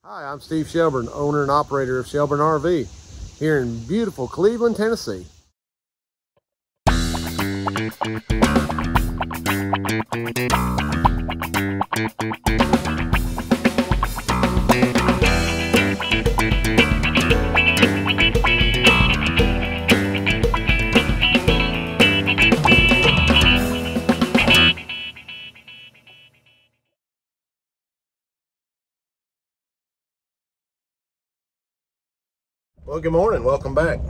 Hi, I'm Steve Shelburne, owner and operator of Shelburne RV here in beautiful Cleveland, Tennessee. Well, good morning. Welcome back.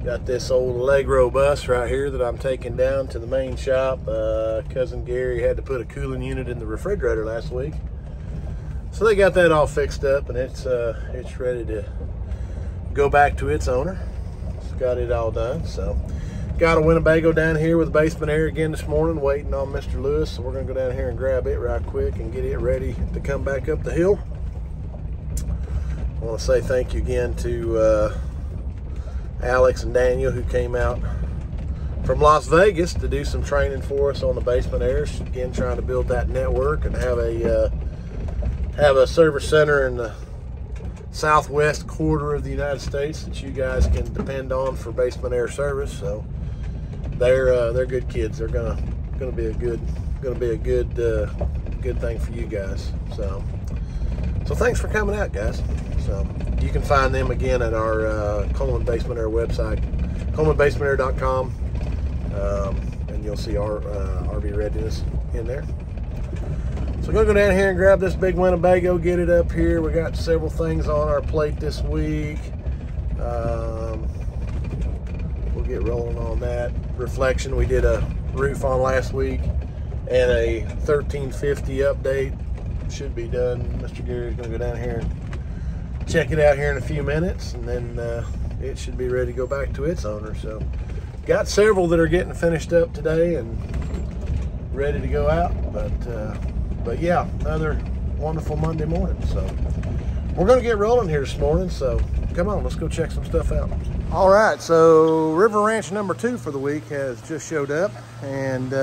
Got this old Allegro bus right here that I'm taking down to the main shop. Cousin Gary had to put a cooling unit in the refrigerator last week, so they got that all fixed up, and it's ready to go back to its owner. It's got it all done. So got a Winnebago down here with basement air again this morning, waiting on Mr. Lewis. So we're gonna go down here and grab it right quick and get it ready to come back up the hill. I want to say thank you again to Alex and Daniel, who came out from Las Vegas to do some training for us on the basement airs. Again, trying to build that network and have a service center in the southwest quarter of the United States that you guys can depend on for basement air service. So they're good kids. They're gonna be a good thing for you guys. So thanks for coming out, guys. So you can find them again at our Coleman Basement Air website, colemanbasementair.com, and you'll see our RV readiness in there. So we're gonna go down here and grab this big Winnebago, get it up here. We got several things on our plate this week. We'll get rolling on that. Reflection, we did a roof on last week and a 1350 update. Should be done. Mr. Gary's gonna go down here and check it out here in a few minutes, and then it should be ready to go back to its owner. So got several that are getting finished up today and ready to go out, but yeah, another wonderful Monday morning. So we're gonna get rolling here this morning, so come on, let's go check some stuff out. All right, so River Ranch number 2 for the week has just showed up, and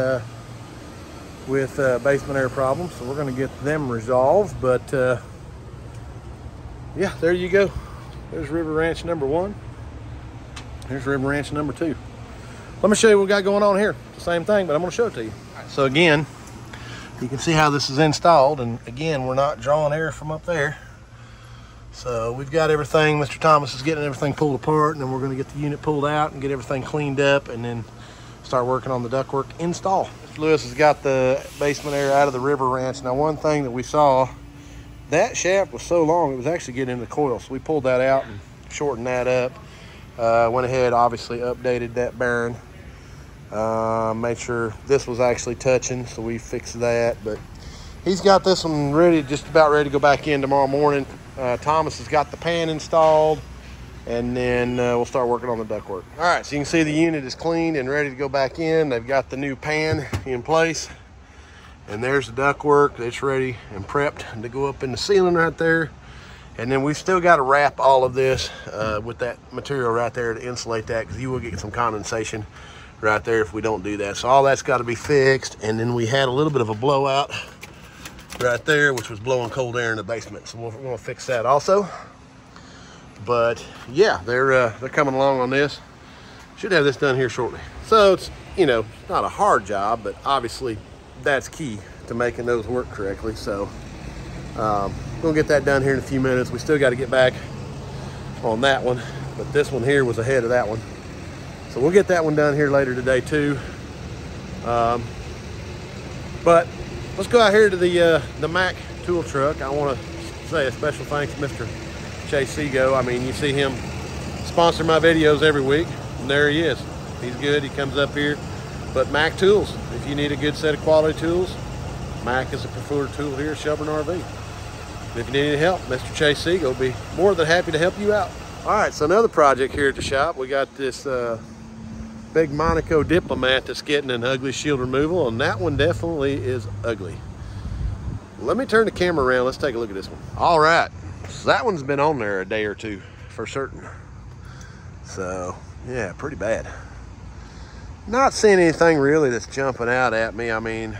with basement air problems, so we're going to get them resolved. But yeah, there you go. There's River Ranch number 1. Here's River Ranch number 2. Let me show you what we got going on here. It's the same thing, but I'm going to show it to you. So again, you can see how this is installed, and again, we're not drawing air from up there. So we've got everything. Mr. Thomas is getting everything pulled apart, and then we're going to get the unit pulled out and get everything cleaned up, and then start working on the ductwork install. Mr. Lewis has got the basement air out of the River Ranch. Now, one thing that we saw, that shaft was so long, it was actually getting in the coil. So we pulled that out and shortened that up. Went ahead, obviously updated that bearing. Made sure this was actually touching, so we fixed that. But he's got this one ready, just about ready to go back in tomorrow morning. Thomas has got the pan installed, and then we'll start working on the ductwork. All right, so you can see the unit is cleaned and ready to go back in. They've got the new pan in place, and there's the ductwork. It's ready and prepped to go up in the ceiling right there. And then we've still got to wrap all of this with that material right there to insulate that, because you will get some condensation right there if we don't do that. So all that's got to be fixed. And then we had a little bit of a blowout right there, which was blowing cold air in the basement. So we're going to fix that also. But yeah, they're coming along on this. Should have this done here shortly. So it's, you know, not a hard job, but obviously that's key to making those work correctly. So we'll get that done here in a few minutes. We still got to get back on that one, but this one here was ahead of that one. So we'll get that one done here later today too. But let's go out here to the Mac tool truck. I want to say a special thanks to Mr. Chase Seago. I mean, you see him sponsor my videos every week, and there he is. He's good. He comes up here. But Mac Tools, if you need a good set of quality tools, Mac is a preferred tool here at Shelburne RV. And if you need any help, Mr. Chase Seago will be more than happy to help you out. All right, so another project here at the shop. We got this big Monaco Diplomat that's getting an ugly shield removal, and that one definitely is ugly. Let me turn the camera around. Let's take a look at this one. All right. So that one's been on there a day or two for certain. So yeah, pretty bad. Not seeing anything really that's jumping out at me. I mean,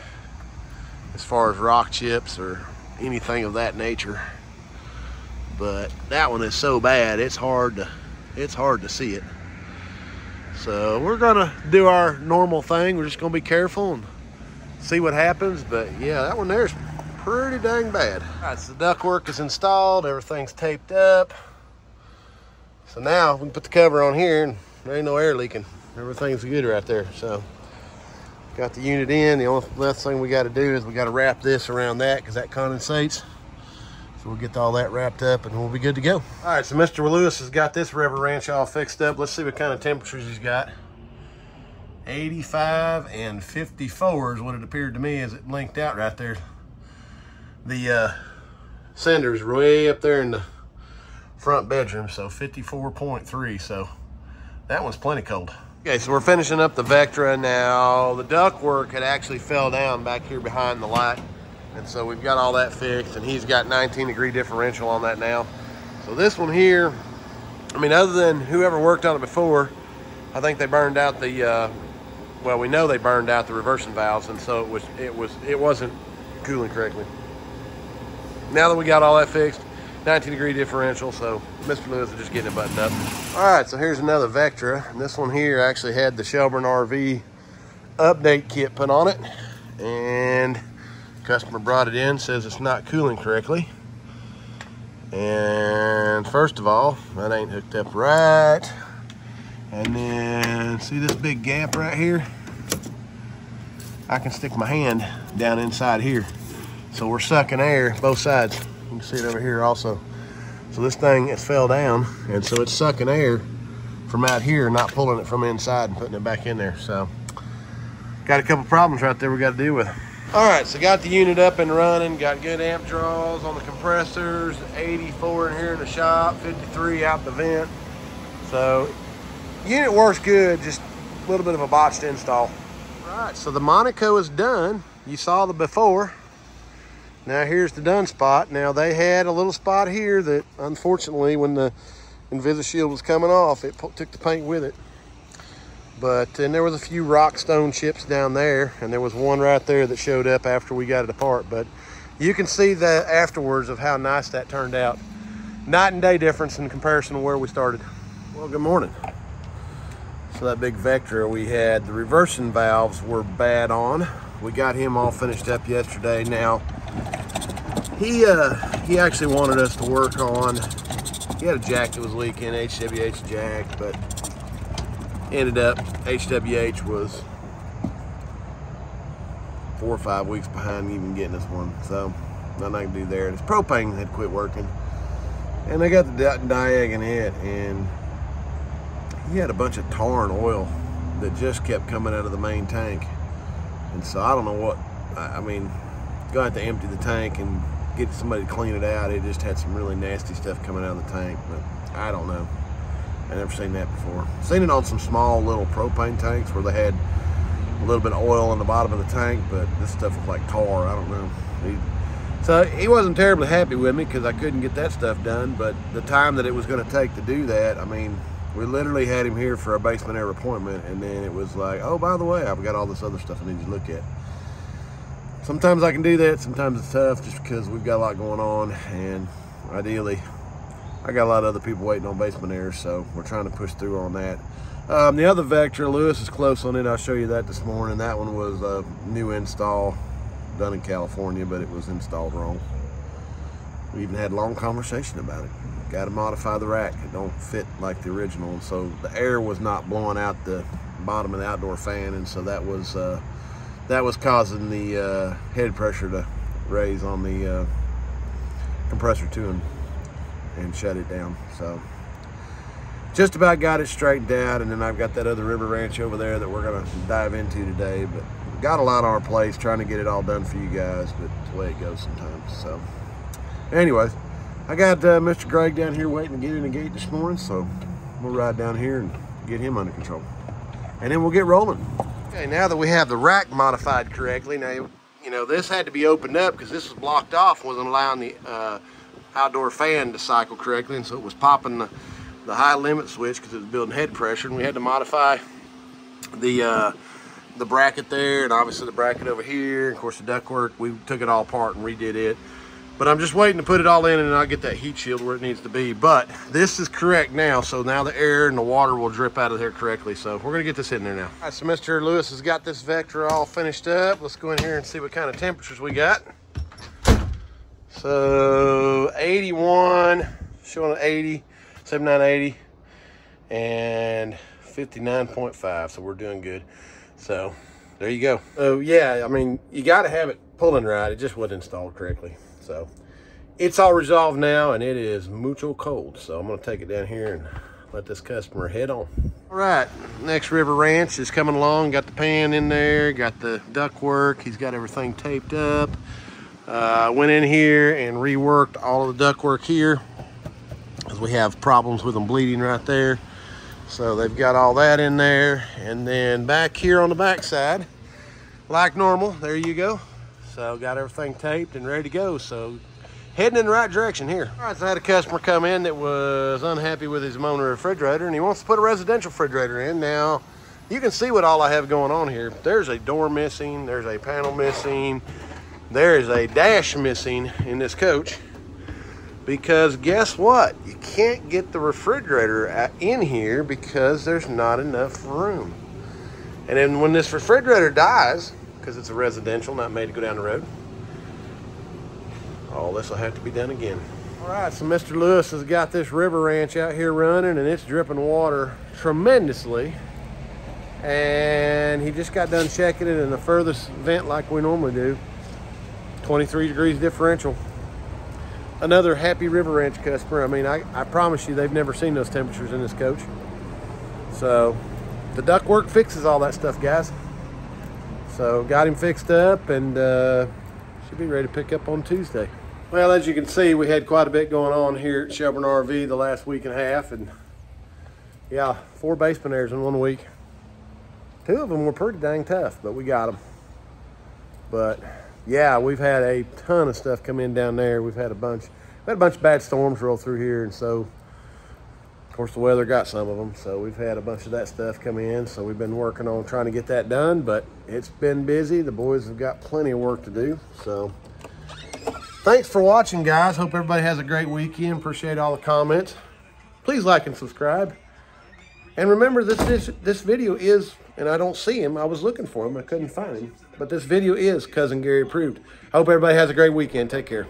as far as rock chips or anything of that nature. but that one is so bad, it's hard to see it. So we're gonna do our normal thing. We're just gonna be careful and see what happens. But yeah, that one there's pretty dang bad. All right, so the ductwork is installed, everything's taped up. So now we can put the cover on here and there ain't no air leaking. Everything's good right there. So got the unit in. The only last thing we got to do is we got to wrap this around that because that condensates. So we'll get all that wrapped up and we'll be good to go. All right, so Mr. Lewis has got this river ranch all fixed up. Let's see what kind of temperatures he's got. 85 and 54 is what it appeared to me as it linked out right there. The sender's way up there in the front bedroom, so 54.3, so that one's plenty cold. Okay, so we're finishing up the Vectra now. The ductwork had actually fell down back here behind the light, and so we've got all that fixed, and he's got 19-degree differential on that now. So this one here, I mean, other than whoever worked on it before, I think they burned out the well, we know they burned out the reversing valves, and so it wasn't cooling correctly. Now that we got all that fixed, 19-degree differential, so Mr. Lewis is just getting it buttoned up. All right, so here's another Vectra, and this one here actually had the Shelburne RV update kit put on it, and customer brought it in, says it's not cooling correctly. And first of all, that ain't hooked up right. And then see this big gap right here? I can stick my hand down inside here. So we're sucking air both sides. You can see it over here also. So this thing has fell down, and so it's sucking air from out here, not pulling it from inside and putting it back in there. So got a couple problems right there we got to deal with. All right, so got the unit up and running, got good amp draws on the compressors, 84 in here in the shop, 53 out the vent. So unit works good, just a little bit of a botched install. All right, so the Monaco is done. You saw the before. Now here's the done spot. Now they had a little spot here that unfortunately when the InvisiShield was coming off, it took the paint with it. But then there was a few rock stone chips down there, and there was one right there that showed up after we got it apart. But you can see that afterwards of how nice that turned out. Night and day difference in comparison to where we started. Well, good morning. So that big Vectra we had, the reversing valves were bad on. We got him all finished up yesterday. Now, he actually wanted us to work on, he had a jack that was leaking, HWH jack, but ended up, HWH was 4 or 5 weeks behind even getting us one. So, nothing I can do there. And his propane had quit working. And they got the diag in it, and he had a bunch of tar and oil that just kept coming out of the main tank. And so I don't know what, I mean, going to empty the tank and get somebody to clean it out. It just had some really nasty stuff coming out of the tank, but I don't know. I've never seen that before. Seen it on some small little propane tanks where they had a little bit of oil in the bottom of the tank, but this stuff was like tar, I don't know. So he wasn't terribly happy with me because I couldn't get that stuff done, but the time that it was going to take to do that, I mean, we literally had him here for a basement air appointment, and then it was like, oh, by the way, I've got all this other stuff I need to look at. Sometimes I can do that, sometimes it's tough just because we've got a lot going on, and ideally, I got a lot of other people waiting on basement air, so we're trying to push through on that. The other Vectra, Lewis is close on it. I'll show you that this morning. That one was a new install, done in California, but it was installed wrong. We even had a long conversation about it. Got to modify the rack. It don't fit like the original, and so the air was not blowing out the bottom of the outdoor fan, and so that was causing the head pressure to raise on the compressor too and shut it down. So just about got it straightened out, and then I've got that other river ranch over there that we're gonna dive into today. But got a lot on our plates trying to get it all done for you guys, but it's the way it goes sometimes. So anyways, I got Mr. Greg down here waiting to get in the gate this morning, so we'll ride down here and get him under control, and then we'll get rolling. Okay, now that we have the rack modified correctly, now, you know, this had to be opened up because this was blocked off, wasn't allowing the outdoor fan to cycle correctly, and so it was popping the high limit switch because it was building head pressure, and we had to modify the bracket there, and obviously the bracket over here. Of course, the ductwork, we took it all apart and redid it. But I'm just waiting to put it all in and I'll get that heat shield where it needs to be. But this is correct now, so now the air and the water will drip out of there correctly. So we're gonna get this in there now. All right, so Mr. Lewis has got this Vector all finished up. Let's go in here and see what kind of temperatures we got. So 81, showing an 80, 7980, and 59.5, so we're doing good. So there you go. So yeah, I mean, you gotta have it pulling right. It just wasn't installed correctly. So it's all resolved now, and it is mucho cold. So I'm gonna take it down here and let this customer head on. All right, next River Ranch is coming along. Got the pan in there, got the duct work. He's got everything taped up. Went in here and reworked all of the duct work here, because we have problems with them bleeding right there. So they've got all that in there. And then back here on the back side, like normal, there you go. So got everything taped and ready to go. So heading in the right direction here. All right, so I had a customer come in that was unhappy with his Mona refrigerator, and he wants to put a residential refrigerator in. Now, you can see what all I have going on here. There's a door missing, there's a panel missing, there is a dash missing in this coach, because guess what? You can't get the refrigerator in here because there's not enough room. And then when this refrigerator dies, because it's a residential, not made to go down the road, all this will have to be done again. All right, so Mr. Lewis has got this River Ranch out here running, and it's dripping water tremendously. And he just got done checking it in the furthest vent like we normally do. 23 degrees differential. Another happy River Ranch customer. I mean, I promise you, they've never seen those temperatures in this coach. So the ductwork fixes all that stuff, guys. So got him fixed up, and should be ready to pick up on Tuesday. Well, as you can see, we had quite a bit going on here at Shelburne RV the last week and a half, and yeah, 4 basement airs in 1 week. 2 of them were pretty dang tough, but we got them. But yeah, we've had a ton of stuff come in down there. We had a bunch of bad storms roll through here, and so of course the weather got some of them. So we've had a bunch of that stuff come in. So we've been working on trying to get that done, but it's been busy. The boys have got plenty of work to do. So thanks for watching, guys. Hope everybody has a great weekend. Appreciate all the comments. Please like and subscribe. And remember, this video is, and I don't see him. I was looking for him. I couldn't find him. But this video is Cousin Gary approved. Hope everybody has a great weekend. Take care.